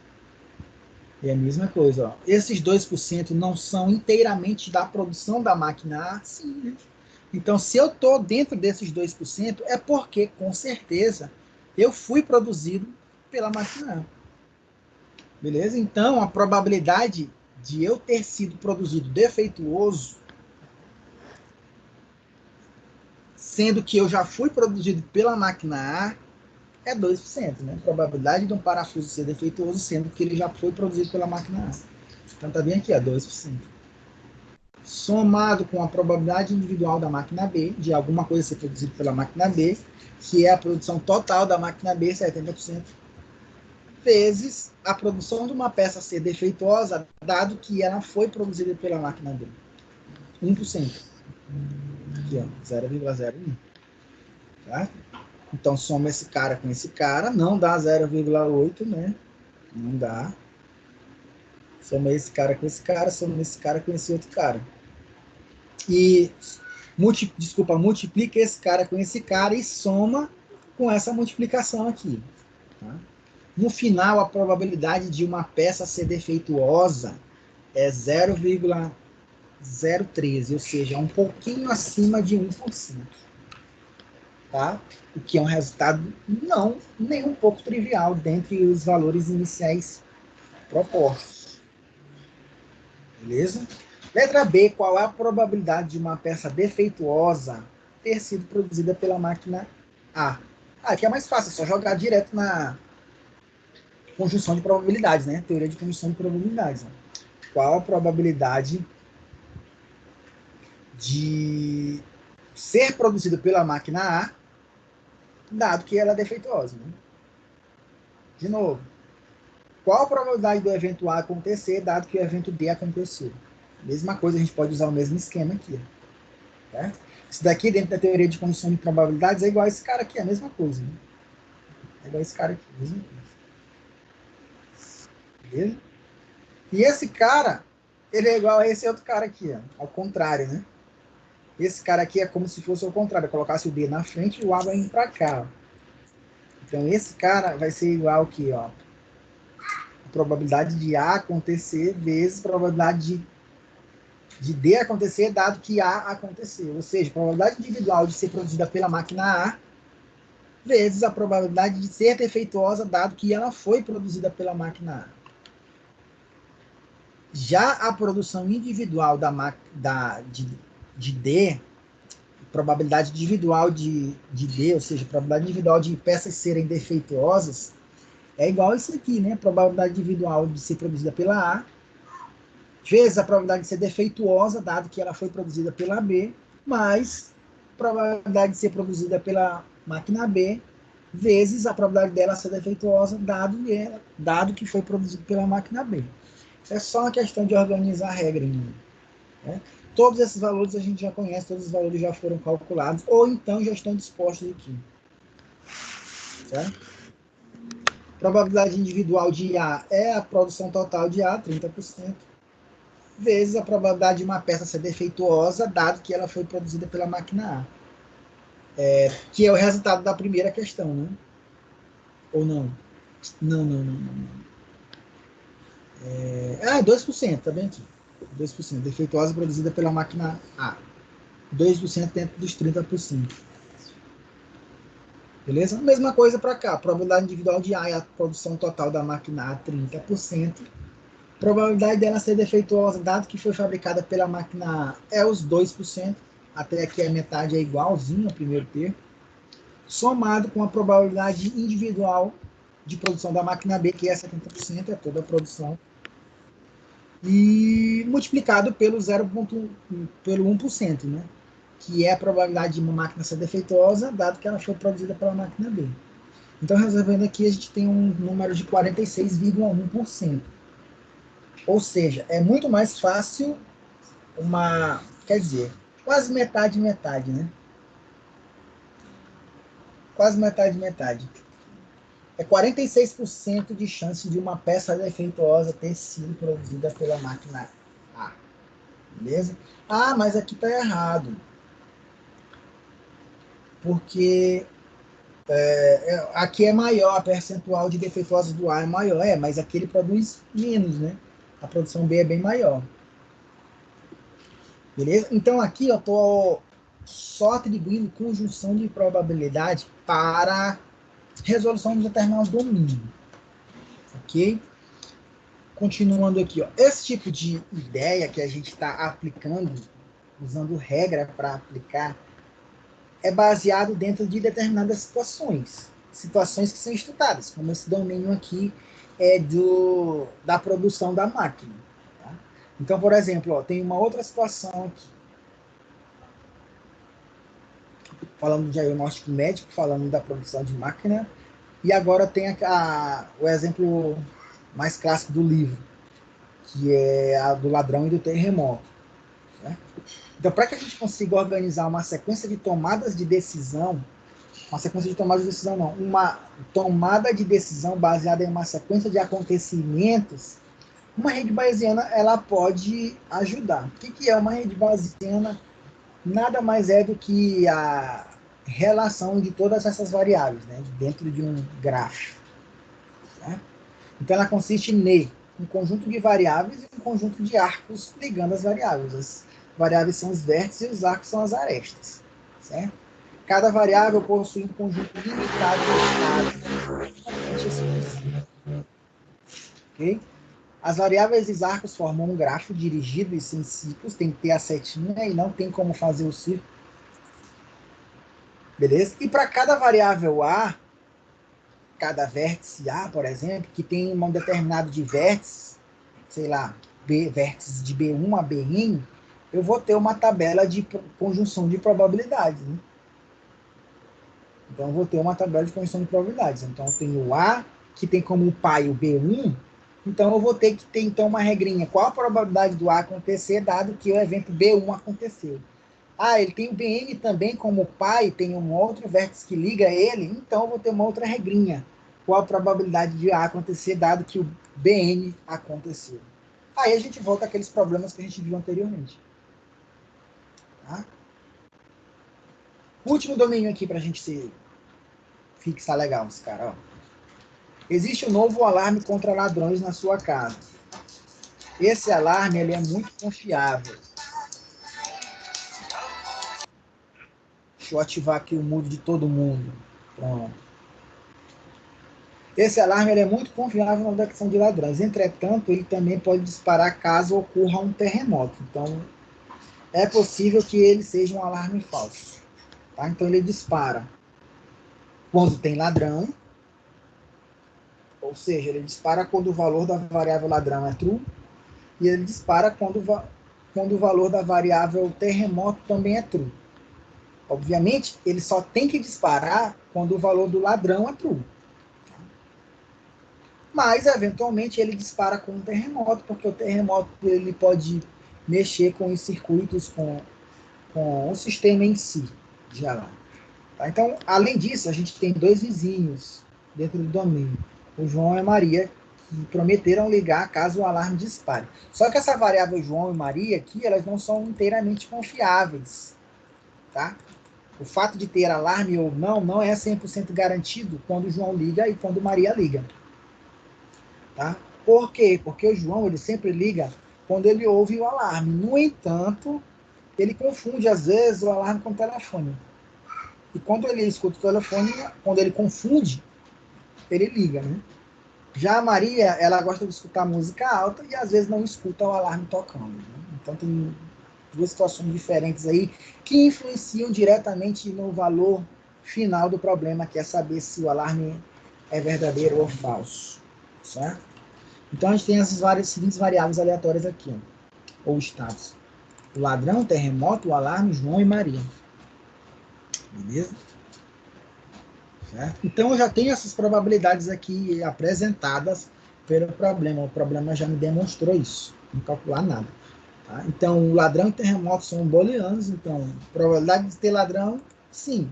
É a mesma coisa. Ó. Esses 2% não são inteiramente da produção da máquina A? Sim. Né? Então, se eu estou dentro desses 2%, é porque, com certeza, eu fui produzido pela máquina A. Beleza? Então, a probabilidade de eu ter sido produzido defeituoso sendo que eu já fui produzido pela máquina A, é 2%, né? Probabilidade de um parafuso ser defeituoso, sendo que ele já foi produzido pela máquina A. Então tá bem aqui, ó, 2%. Somado com a probabilidade individual da máquina B, de alguma coisa ser produzida pela máquina B, que é a produção total da máquina B, 70%, vezes a produção de uma peça ser defeituosa, dado que ela foi produzida pela máquina B. 1%. Aqui, ó, 0,01. Tá? Então, soma esse cara com esse cara, não dá 0,8, né? Não dá. Soma esse cara com esse cara, soma esse cara com esse outro cara. E, multiplica esse cara com esse cara e soma com essa multiplicação aqui. Tá? No final, a probabilidade de uma peça ser defeituosa é 0,013, ou seja, um pouquinho acima de 1%. Tá? O que é um resultado não nem um pouco trivial dentre os valores iniciais propostos. Beleza? Letra B, qual é a probabilidade de uma peça defeituosa ter sido produzida pela máquina A? Aqui é mais fácil, é só jogar direto na conjunção de probabilidades, né? Teoria de conjunção de probabilidades. Né? Qual a probabilidade de ser produzido pela máquina A, dado que ela é defeituosa? Né? De novo, qual a probabilidade do evento A acontecer, dado que o evento B aconteceu? Mesma coisa, a gente pode usar o mesmo esquema aqui. Certo? Isso daqui, dentro da teoria de condição de probabilidades, é igual a esse cara aqui, é a mesma coisa. Né? É igual a esse cara aqui, a mesma coisa. Beleza? E esse cara, ele é igual a esse outro cara aqui, ó, ao contrário, né? Esse cara aqui é como se fosse ao contrário, eu colocasse o D na frente e o A vai indo para cá. Ó. Então, esse cara vai ser igual aqui, ó. A probabilidade de A acontecer vezes a probabilidade de D acontecer, dado que A aconteceu. Ou seja, a probabilidade individual de ser produzida pela máquina A vezes a probabilidade de ser defeituosa, dado que ela foi produzida pela máquina A. Já a produção individual de D, probabilidade individual de D, ou seja, probabilidade individual de peças serem defeituosas, é igual a isso aqui, né? Probabilidade individual de ser produzida pela A, vezes a probabilidade de ser defeituosa, dado que ela foi produzida pela B, mais probabilidade de ser produzida pela máquina B, vezes a probabilidade dela ser defeituosa, dado que foi produzido pela máquina B. É só uma questão de organizar a regra. Né? Todos esses valores a gente já conhece, todos os valores já foram calculados, ou então já estão dispostos aqui. Certo? Probabilidade individual de A é a produção total de A, 30%, vezes a probabilidade de uma peça ser defeituosa, dado que ela foi produzida pela máquina A. Que é o resultado da primeira questão, né? Ou não? Não. 2%, tá bem aqui. 2%. Defeituosa produzida pela máquina A. 2% dentro dos 30%. Beleza? Mesma coisa para cá. Probabilidade individual de A é a produção total da máquina A, 30%. Probabilidade dela ser defeituosa, dado que foi fabricada pela máquina A, é os 2%. Até aqui a metade é igualzinho ao primeiro termo. Somado com a probabilidade individual de produção da máquina B, que é 70%, é toda a produção. E multiplicado pelo 1%, né? Que é a probabilidade de uma máquina ser defeituosa, dado que ela foi produzida pela máquina B. Então, resolvendo aqui, a gente tem um número de 46,1%. Ou seja, é muito mais fácil quer dizer, quase metade, né? Quase metade. É 46% de chance de uma peça defeituosa ter sido produzida pela máquina A. Beleza? Ah, mas aqui está errado. Porque aqui é maior, a percentual de defeituosos do A é maior. Mas aqui ele produz menos, né? A produção B é bem maior. Beleza? Então aqui eu estou só atribuindo conjunção de probabilidade para resolução de determinados domínios. Ok? Continuando aqui, ó. Esse tipo de ideia que a gente está aplicando, usando regra para aplicar é baseado dentro de determinadas situações que são estudadas, como esse domínio aqui é da produção da máquina. Tá? Então, por exemplo, ó, tem uma outra situação aqui, falando de diagnóstico médico, falando da produção de máquina, e agora tem o exemplo mais clássico do livro, que é a do ladrão e do terremoto. Né? Então, para que a gente consiga organizar uma sequência de tomadas de decisão, uma tomada de decisão baseada em uma sequência de acontecimentos, uma rede bayesiana ela pode ajudar. O que é uma rede bayesiana? Nada mais é do que a relação de todas essas variáveis, né, dentro de um gráfico. Né? Então, ela consiste um conjunto de variáveis e um conjunto de arcos ligando as variáveis. As variáveis são os vértices e os arcos são as arestas. Certo? Cada variável possui um conjunto limitado de estados. Okay? As variáveis e os arcos formam um grafo dirigido e sem ciclos, tem que ter a setinha e não tem como fazer o círculo. Beleza? E para cada variável A, cada vértice A, por exemplo, que tem um determinado de vértices, sei lá, vértices de B1 a Bn, eu vou ter uma tabela de conjunção de probabilidades. Né? Então, eu vou ter uma tabela de conjunção de probabilidades. Então, eu tenho o A, que tem como pai o B1, então eu vou ter que ter então uma regrinha. Qual a probabilidade do A acontecer, dado que o evento B1 aconteceu? Ah, ele tem o Bn também como pai, tem um outro vértice que liga ele, então eu vou ter uma outra regrinha. Qual a probabilidade de A acontecer, dado que o Bn aconteceu? Aí a gente volta àqueles problemas que a gente viu anteriormente. Tá? Último domínio aqui para a gente se fixar legal, esse cara. Ó. Existe um novo alarme contra ladrões na sua casa. Esse alarme ele é muito confiável. Deixa eu ativar aqui o mudo de todo mundo. Pronto. Esse alarme ele é muito confiável na detecção de ladrões. Entretanto, ele também pode disparar caso ocorra um terremoto. Então, é possível que ele seja um alarme falso. Tá? Então, ele dispara quando tem ladrão, ou seja, ele dispara quando o valor da variável ladrão é true, e ele dispara quando o valor da variável terremoto também é true. Obviamente, ele só tem que disparar quando o valor do ladrão é true. Mas, eventualmente, ele dispara com um terremoto, porque o terremoto ele pode mexer com os circuitos, com o sistema em si, de alarme. Tá? Então, além disso, a gente tem dois vizinhos dentro do domínio, o João e a Maria, que prometeram ligar caso o alarme dispare. Só que essa variável João e Maria aqui, elas não são inteiramente confiáveis. Tá? O fato de ter alarme ou não é 100% garantido quando o João liga e quando Maria liga. Tá? Por quê? Porque o João ele sempre liga quando ele ouve o alarme. No entanto, ele confunde às vezes o alarme com o telefone. E quando ele escuta o telefone, quando ele confunde, ele liga, né? Já a Maria, ela gosta de escutar música alta e às vezes não escuta o alarme tocando. Né? Então tem duas situações diferentes aí que influenciam diretamente no valor final do problema, que é saber se o alarme é verdadeiro ou falso. Certo? Então a gente tem essas seguintes variáveis aleatórias aqui, ó, ou estados. O ladrão, o terremoto, o alarme, João e Maria. Beleza? Certo? Então eu já tenho essas probabilidades aqui apresentadas pelo problema. O problema já me demonstrou isso. Não calcular nada. Tá? Então o ladrão e o terremoto são booleanos. Então probabilidade de ter ladrão, sim.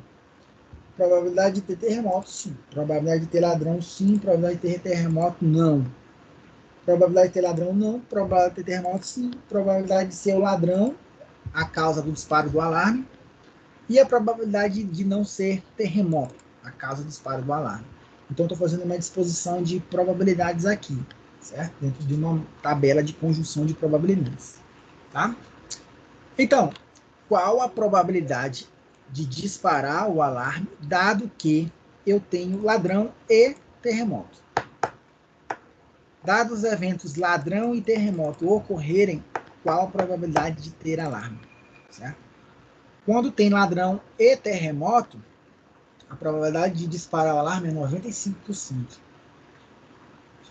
Probabilidade de ter terremoto, sim. Probabilidade de ter ladrão, sim. Probabilidade de ter terremoto, não. Probabilidade de ter ladrão, não. Probabilidade de ter terremoto, sim. Probabilidade de ser o ladrão, a causa do disparo do alarme. E a probabilidade de não ser terremoto, a causa do disparo do alarme. Então, estou fazendo uma disposição de probabilidades aqui, certo? Dentro de uma tabela de conjunção de probabilidades. Tá? Então, qual a probabilidade de disparar o alarme, dado que eu tenho ladrão e terremoto? Dados os eventos ladrão e terremoto ocorrerem, qual a probabilidade de ter alarme? Certo? Quando tem ladrão e terremoto, a probabilidade de disparar o alarme é 95%.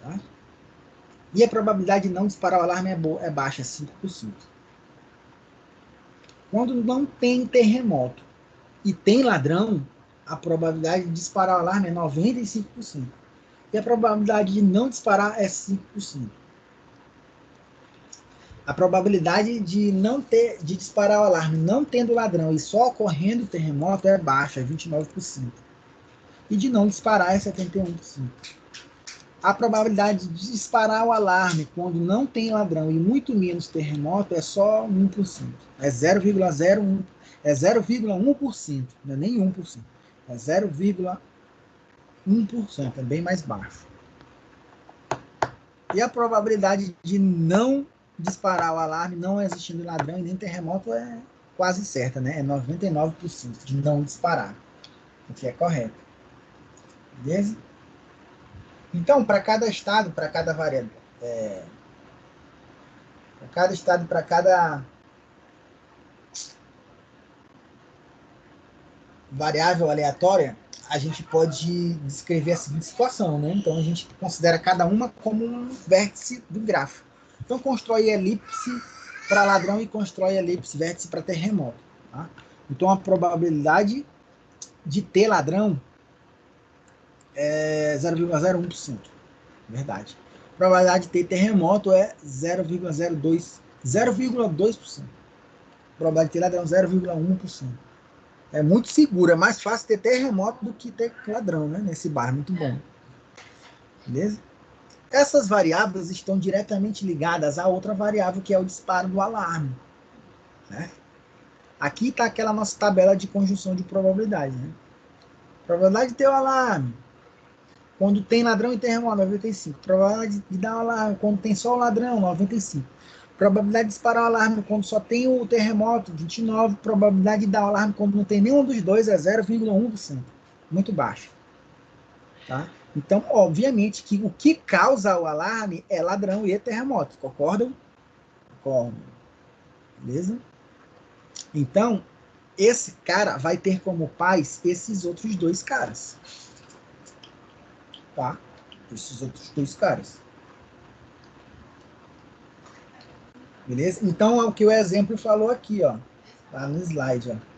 Tá? E a probabilidade de não disparar o alarme é baixa, 5%. Quando não tem terremoto e tem ladrão, a probabilidade de disparar o alarme é 95%. E a probabilidade de não disparar é 5%. A probabilidade de disparar o alarme não tendo ladrão e só ocorrendo terremoto é baixa, 29%. E de não disparar é 71%. A probabilidade de disparar o alarme quando não tem ladrão e muito menos terremoto é só 1%. É 0,01%. É 0,1%. Não é nem 1%. É 0,1%. É bem mais baixo. E a probabilidade de não disparar o alarme, não existindo ladrão e nem terremoto, é quase certa, né? É 99% de não disparar. O que é correto. Beleza? Então, para cada estado, para cada variável, para cada estado, para cada variável aleatória, a gente pode descrever a seguinte situação, né? Então, a gente considera cada uma como um vértice do gráfico. Então, constrói elipse para ladrão e constrói elipse vértice para terremoto. Tá? Então, a probabilidade de ter ladrão é 0,01%. Verdade. A probabilidade de ter terremoto é 0,02%. 0,2%. A probabilidade de ter ladrão é 0,1%. É muito seguro, é mais fácil ter terremoto do que ter ladrão, né? Nesse bairro, muito bom. Beleza? Essas variáveis estão diretamente ligadas a outra variável, que é o disparo do alarme. Né? Aqui está aquela nossa tabela de conjunção de probabilidade. Né? Probabilidade de ter o alarme. Quando tem ladrão e terremoto, 95. Probabilidade de dar o alarme quando tem só o ladrão, 95. Probabilidade de disparar o alarme quando só tem o terremoto, 29. Probabilidade de dar o alarme quando não tem nenhum dos dois é 0,1%. Muito baixo. Tá? Então, obviamente, que o que causa o alarme é ladrão e terremoto. Concordam? Concordam. Beleza? Então, esse cara vai ter como pais esses outros dois caras. Tá? Esses outros dois caras. Beleza? Então, é o que o exemplo falou aqui, ó. Tá no slide, ó.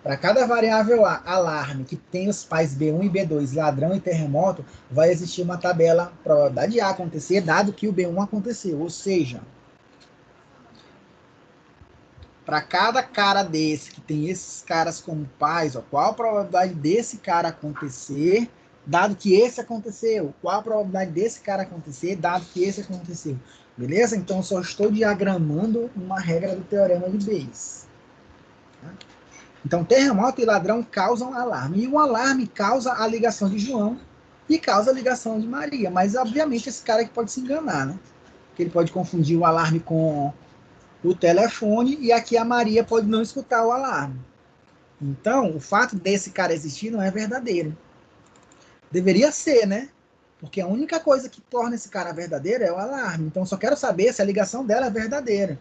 Para cada variável A, alarme, que tem os pais B1 e B2, ladrão e terremoto, vai existir uma tabela probabilidade A acontecer, dado que o B1 aconteceu. Ou seja, para cada cara desse, que tem esses caras como pais, ó, qual a probabilidade desse cara acontecer, dado que esse aconteceu? Qual a probabilidade desse cara acontecer, dado que esse aconteceu? Beleza? Então, só estou diagramando uma regra do teorema de Bayes. Tá? Então, terremoto e ladrão causam alarme. E o alarme causa a ligação de João e causa a ligação de Maria. Mas, obviamente, esse cara aqui pode se enganar, né? Porque ele pode confundir o alarme com o telefone e aqui a Maria pode não escutar o alarme. Então, o fato desse cara existir não é verdadeiro. Deveria ser, né? Porque a única coisa que torna esse cara verdadeiro é o alarme. Então, só quero saber se a ligação dela é verdadeira.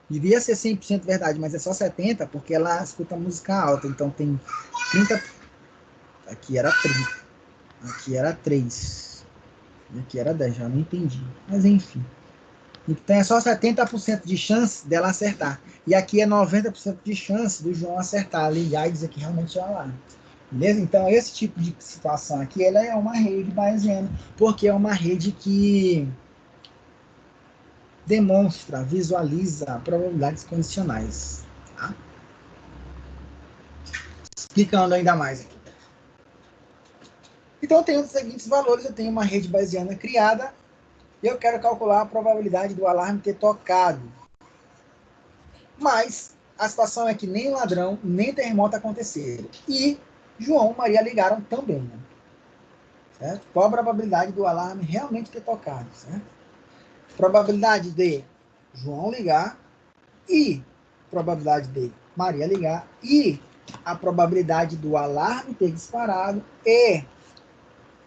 Devia ser 100% verdade, mas é só 70%, porque ela escuta música alta. Então, tem 30%. Aqui era 30%. Aqui era 3%. Aqui era 10%, já não entendi. Mas, enfim. Então, é só 70% de chance dela acertar. E aqui é 90% de chance do João acertar, ligar e dizer que realmente é o alarme. Beleza? Então, esse tipo de situação aqui, ela é uma rede bayesiana, porque é uma rede que demonstra, visualiza probabilidades condicionais. Tá? Explicando ainda mais aqui. Então, eu tenho os seguintes valores. Eu tenho uma rede bayesiana criada e eu quero calcular a probabilidade do alarme ter tocado. Mas a situação é que nem ladrão, nem terremoto aconteceram. E João e Maria ligaram também. Né? Certo? Qual a probabilidade do alarme realmente ter tocado? Certo? Probabilidade de João ligar e probabilidade de Maria ligar e a probabilidade do alarme ter disparado e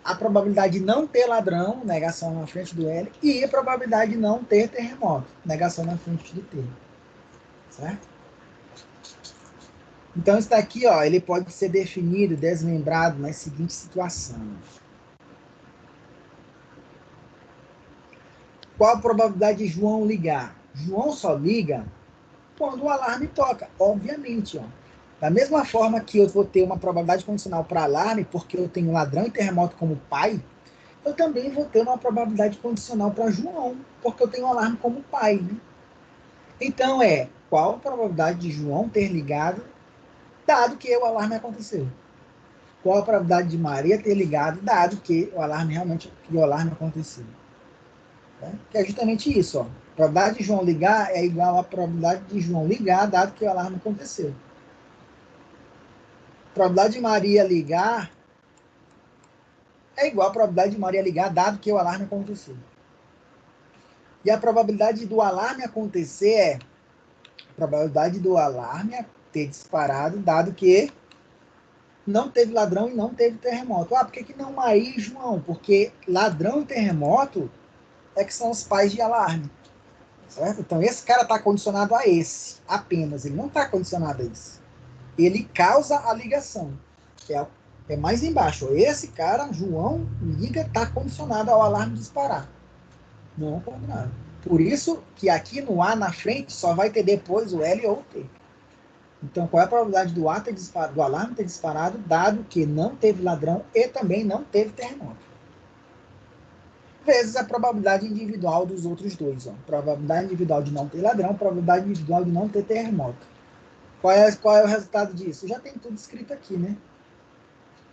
a probabilidade de não ter ladrão, negação na frente do L, e a probabilidade de não ter terremoto, negação na frente do T. Certo? Então, isso daqui, ó, ele pode ser definido, desmembrado nas seguintes situações. Qual a probabilidade de João ligar? João só liga quando o alarme toca, obviamente, ó. Da mesma forma que eu vou ter uma probabilidade condicional para alarme, porque eu tenho ladrão e terremoto como pai, eu também vou ter uma probabilidade condicional para João, porque eu tenho alarme como pai, né? Então qual a probabilidade de João ter ligado, dado que o alarme aconteceu? Qual a probabilidade de Maria ter ligado, dado que o alarme aconteceu? Né? Que é justamente isso, ó. A probabilidade de João ligar é igual à probabilidade de João ligar, dado que o alarme aconteceu. A probabilidade de Maria ligar é igual à probabilidade de Maria ligar, dado que o alarme aconteceu. E a probabilidade do alarme acontecer é a probabilidade do alarme ter disparado, dado que não teve ladrão e não teve terremoto. Ah, por que não Maria e João? Porque ladrão e terremoto é que são os pais de alarme. Certo? Então, esse cara está condicionado a esse apenas. Ele não está condicionado a isso. Ele causa a ligação. É mais embaixo. Esse cara, João, liga, está condicionado ao alarme disparar. Não ao contrário. Por isso que aqui no A, na frente, só vai ter depois o L ou o T. Então, qual é a probabilidade do alarme ter disparado, dado que não teve ladrão e também não teve terremoto? Vezes a probabilidade individual dos outros dois. Ó. Probabilidade individual de não ter ladrão, probabilidade individual de não ter terremoto. Qual é o resultado disso? Já tem tudo escrito aqui, né?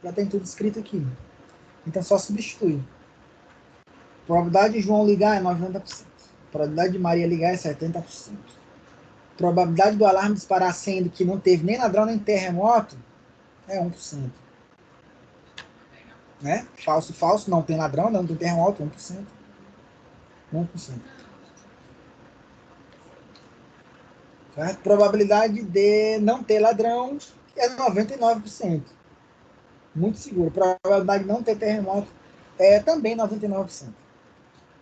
Já tem tudo escrito aqui. Então, só substitui. Probabilidade de João ligar é 90%. Probabilidade de Maria ligar é 70%. Probabilidade do alarme disparar sendo que não teve nem ladrão nem terremoto é 1%. Né? Falso, falso, não tem ladrão, não tem terremoto, 1%. 1%. Certo? Probabilidade de não ter ladrão é 99%. Muito seguro. Probabilidade de não ter terremoto é também 99%.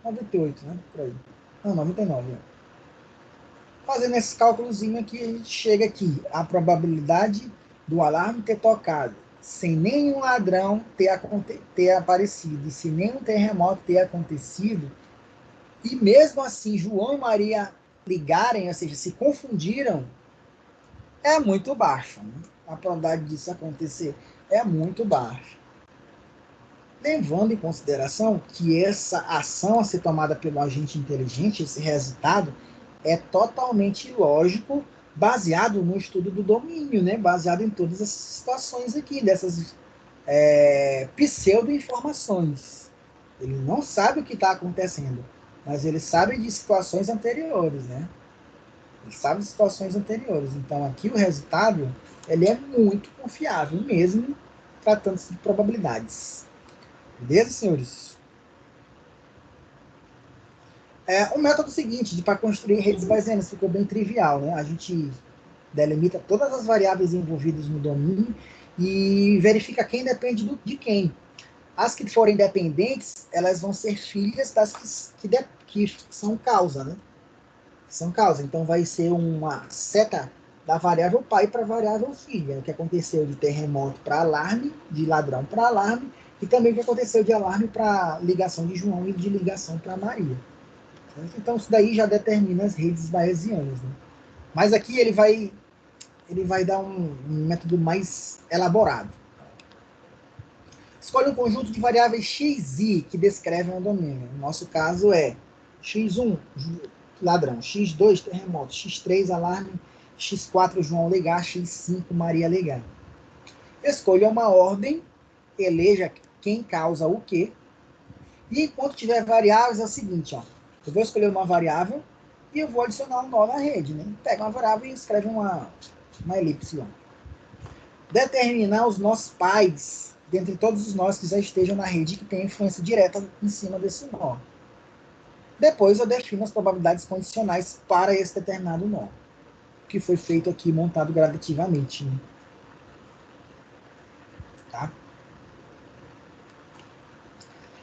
98%, né? Por aí. Não, 99%. Né? Fazendo esse cálculozinho aqui, a gente chega aqui. A probabilidade do alarme ter tocado sem nenhum ladrão ter aparecido e sem nenhum terremoto ter acontecido, e mesmo assim João e Maria ligarem, ou seja, se confundiram, é muito baixa. Né? A probabilidade disso acontecer é muito baixa. Levando em consideração que essa ação a ser tomada pelo agente inteligente, esse resultado, é totalmente lógico, baseado no estudo do domínio, né? Baseado em todas essas situações aqui, dessas pseudo-informações. Ele não sabe o que está acontecendo, mas ele sabe de situações anteriores, né? Ele sabe de situações anteriores. Então, aqui o resultado ele é muito confiável, mesmo tratando-se de probabilidades. Beleza, senhores? O método seguinte, para construir redes bayesianas, ficou bem trivial, né? A gente delimita todas as variáveis envolvidas no domínio e verifica quem depende de quem. As que forem dependentes, elas vão ser filhas das que são causa, né? São causa. Então, vai ser uma seta da variável pai para a variável filha. O que aconteceu de terremoto para alarme, de ladrão para alarme, e também o que aconteceu de alarme para ligação de João e de ligação para Maria. Então, isso daí já determina as redes bayesianas. Né? Mas aqui ele vai dar um método mais elaborado. Escolha um conjunto de variáveis x e que descrevem um domínio. No nosso caso é x1, ladrão, x2, terremoto, x3, alarme, x4, João ligar, x5, Maria ligar. Escolha uma ordem, eleja quem causa o quê. E enquanto tiver variáveis, é o seguinte, ó. Eu vou escolher uma variável e eu vou adicionar um nó na rede, né? Pega uma variável e escreve uma elipse lá. Determinar os nós pais, dentre todos os nós que já estejam na rede que tem influência direta em cima desse nó. Depois eu defino as probabilidades condicionais para esse determinado nó, que foi feito aqui, montado gradativamente. Né? Tá?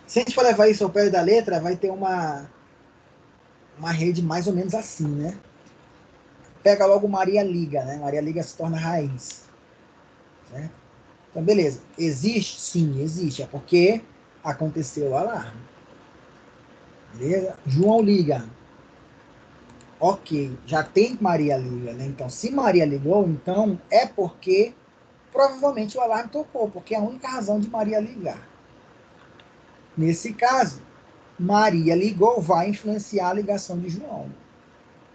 Se a gente for levar isso ao pé da letra, vai ter uma rede mais ou menos assim, né? pega logo Maria liga, né? Maria liga se torna raiz. Certo? Então, beleza. Existe? Sim, existe. É porque aconteceu o alarme. Beleza? João liga. Ok, já tem Maria liga, né? Então, se Maria ligou, então é porque provavelmente o alarme tocou, porque é a única razão de Maria ligar. Nesse caso, Maria ligou, vai influenciar a ligação de João.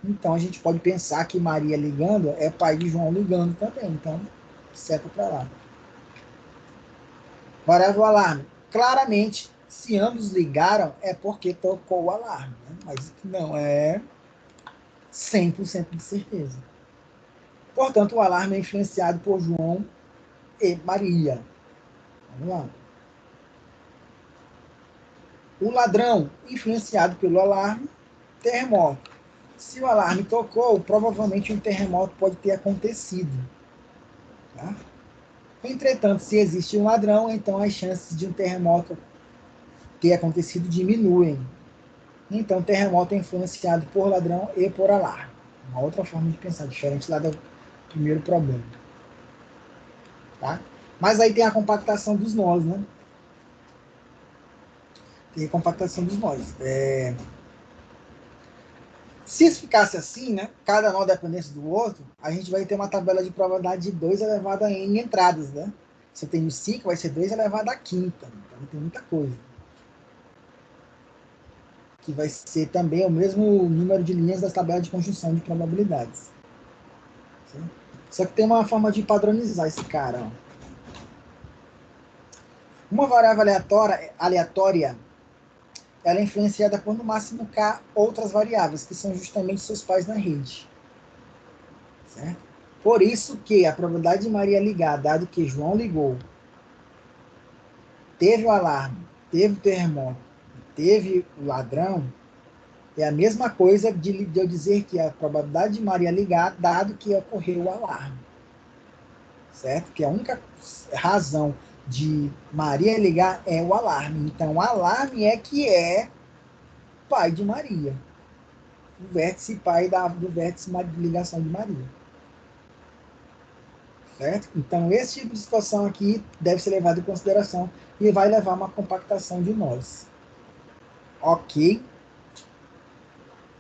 Então, a gente pode pensar que Maria ligando é pai de João ligando também. Então, seta para lá. Variável alarme. Claramente, se ambos ligaram, é porque tocou o alarme. Né? Mas não é 100% de certeza. Portanto, o alarme é influenciado por João e Maria. Vamos lá. O ladrão, influenciado pelo alarme, terremoto. Se o alarme tocou, provavelmente um terremoto pode ter acontecido. Tá? Entretanto, se existe um ladrão, então as chances de um terremoto ter acontecido diminuem. Então, terremoto é influenciado por ladrão e por alarme. Uma outra forma de pensar, diferente lá do primeiro problema. Tá? Mas aí tem a compactação dos nós, né? Tem a compactação dos nós. Se ficasse assim, né? Cada nó dependesse do outro, a gente vai ter uma tabela de probabilidade de 2 elevado a n entradas, né? Se eu tenho 5, vai ser 2 elevado a quinta. Então, tem muita coisa. Que vai ser também o mesmo número de linhas das tabelas de conjunção de probabilidades. Certo? Só que tem uma forma de padronizar esse cara. Ó. Uma variável aleatória ela é influenciada por no máximo K outras variáveis, que são justamente seus pais na rede. Certo? Por isso que a probabilidade de Maria ligar, dado que João ligou, teve o alarme, teve o terremoto, teve o ladrão, é a mesma coisa de eu dizer que a probabilidade de Maria ligar, dado que ocorreu o alarme. Certo? Que a única razão de Maria ligar é o alarme. Então, o alarme é que é pai de Maria. O vértice pai do vértice de ligação de Maria. Certo? Então, esse tipo de situação aqui deve ser levado em consideração e vai levar a uma compactação de nós. Ok?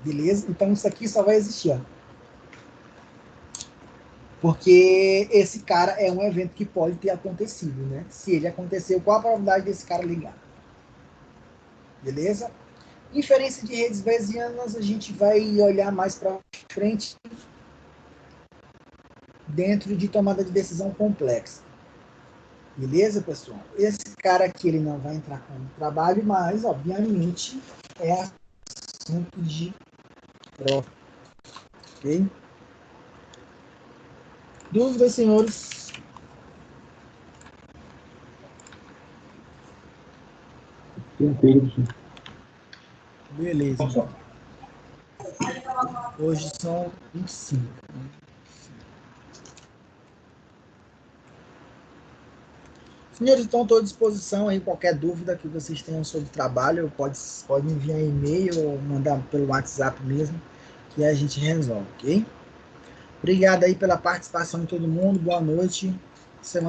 Beleza? Então, isso aqui só vai existir. Ó. Porque esse cara é um evento que pode ter acontecido, né? Se ele aconteceu, qual a probabilidade desse cara ligar? Beleza? Inferência de redes bayesianas, a gente vai olhar mais para frente dentro de tomada de decisão complexa. Beleza, pessoal? Esse cara aqui ele não vai entrar como trabalho, mas, obviamente, é assunto de prova. Ok? Dúvidas, senhores? Beleza. Então. Hoje são 25. Senhores, então estou à disposição aí, qualquer dúvida que vocês tenham sobre o trabalho, pode enviar e-mail ou mandar pelo WhatsApp mesmo, que a gente resolve, ok? Obrigado aí pela participação de todo mundo, boa noite. Semana